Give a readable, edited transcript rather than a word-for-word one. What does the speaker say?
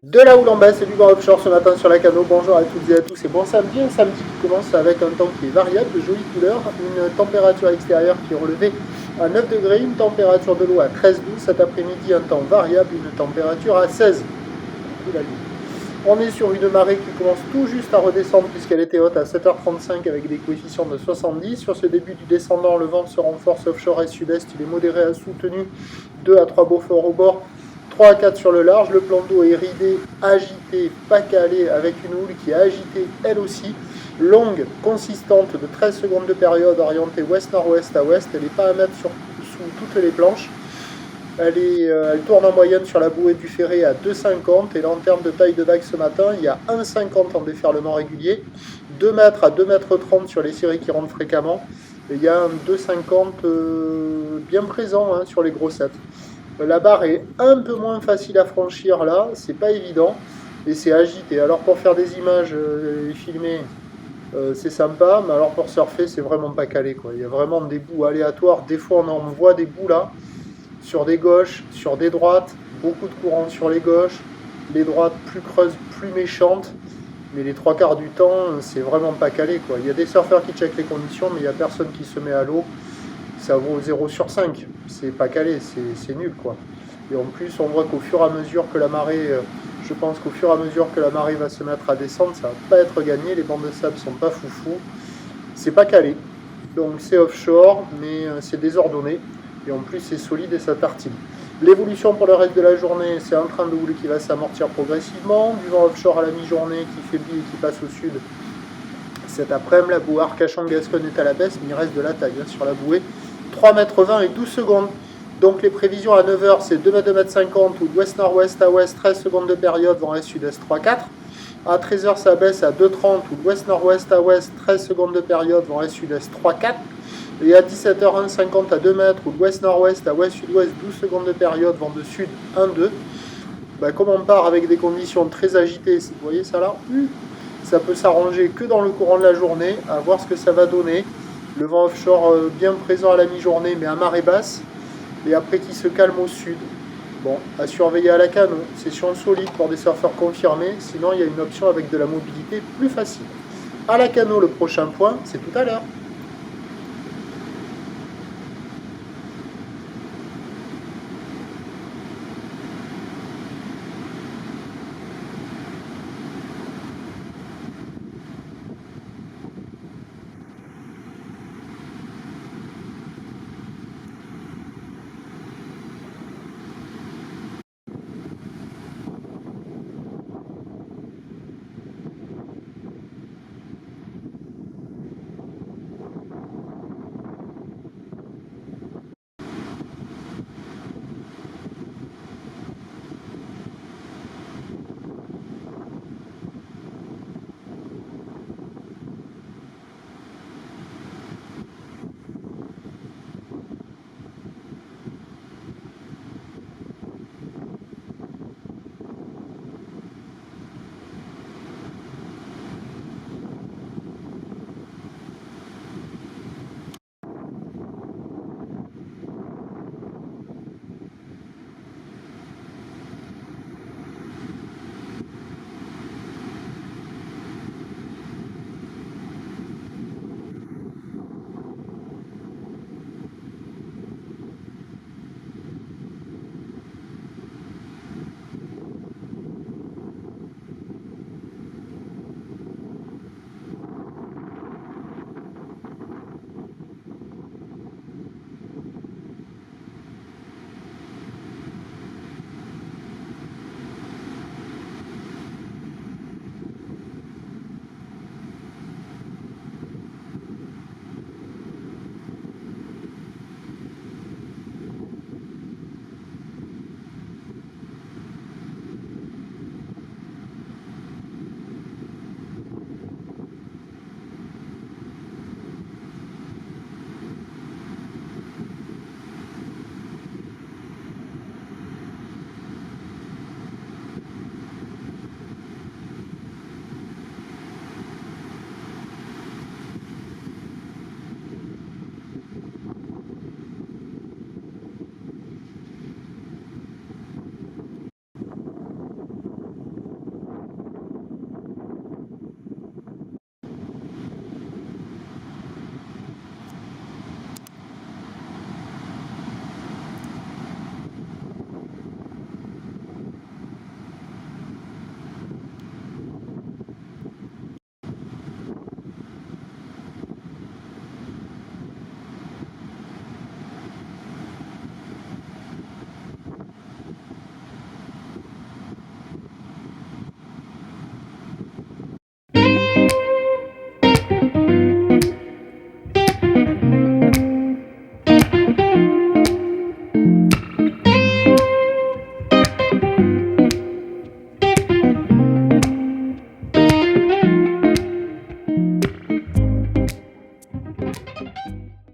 De là où l'on baisse, c'est du vent offshore ce matin sur la canot. Bonjour à toutes et à tous et bon samedi. Un samedi qui commence avec un temps qui est variable, de jolies couleurs, une température extérieure qui est relevée à 9 degrés, une température de l'eau à 13,12. Cet après-midi, un temps variable, une température à 16. On est sur une marée qui commence tout juste à redescendre puisqu'elle était haute à 7h35 avec des coefficients de 70. Sur ce début du descendant, le vent se renforce offshore et sud-est. Il est modéré à soutenu, 2 à 3 Beaufort au bord, 3 à 4 sur le large. Le plan d'eau est ridé, agité, pas calé, avec une houle qui est agitée elle aussi. Longue, consistante, de 13 secondes de période, orientée ouest-nord-ouest à ouest. Elle n'est pas à mettre sous toutes les planches. Elle tourne en moyenne sur la bouée du Ferré à 2,50 et là en termes de taille de vague ce matin, il y a 1,50 en déferlement régulier, 2 mètres à 2,30 m sur les séries qui rentrent fréquemment et il y a un 2,50 bien présent sur les grossettes. La barre est un peu moins facile à franchir là, c'est pas évident et c'est agité. Alors pour faire des images et filmer, c'est sympa, mais alors pour surfer, c'est vraiment pas calé quoi. Il y a vraiment des bouts aléatoires, des fois on en voit des bouts là. Sur des gauches, sur des droites, beaucoup de courant sur les gauches, les droites plus creuses, plus méchantes, mais les trois quarts du temps, c'est vraiment pas calé quoi. Il y a des surfeurs qui checkent les conditions, mais il n'y a personne qui se met à l'eau, ça vaut 0 sur 5, c'est pas calé, c'est nul quoi. Et en plus, on voit qu'au fur et à mesure que la marée, je pense qu'au fur et à mesure que la marée va se mettre à descendre, ça va pas être gagné, les bancs de sable sont pas foufou, c'est pas calé. Donc c'est offshore, mais c'est désordonné. Et en plus c'est solide et ça tartine. L'évolution pour le reste de la journée, c'est un train de houle qui va s'amortir progressivement, du vent offshore à la mi-journée qui faiblit et qui passe au sud. Cet après-midi, la bouée Arcachon-Gascogne est à la baisse, mais il reste de la taille sur la bouée. 3,20 m et 12 secondes. Donc les prévisions à 9h, c'est 2,50 m ou d'ouest-nord-ouest à ouest, 13 secondes de période, vent est-sud-est 3,4. À 13h, ça baisse à 2,30 ou d'ouest-nord-ouest à ouest, 13 secondes de période, vent est-sud-est 3,4. Et à 17h, 1,50 à 2 mètres ou d'ouest-nord-ouest à ouest-sud-ouest, 12 secondes de période, vent de sud 1,2. Comme on part avec des conditions très agitées, vous voyez ça là, ça peut s'arranger que dans le courant de la journée, à voir ce que ça va donner. Le vent offshore bien présent à la mi-journée, mais à marée basse, et après qui se calme au sud. Bon, à surveiller à la canot, session solide pour des surfeurs confirmés, sinon il y a une option avec de la mobilité plus facile. À la canot, le prochain point, c'est tout à l'heure.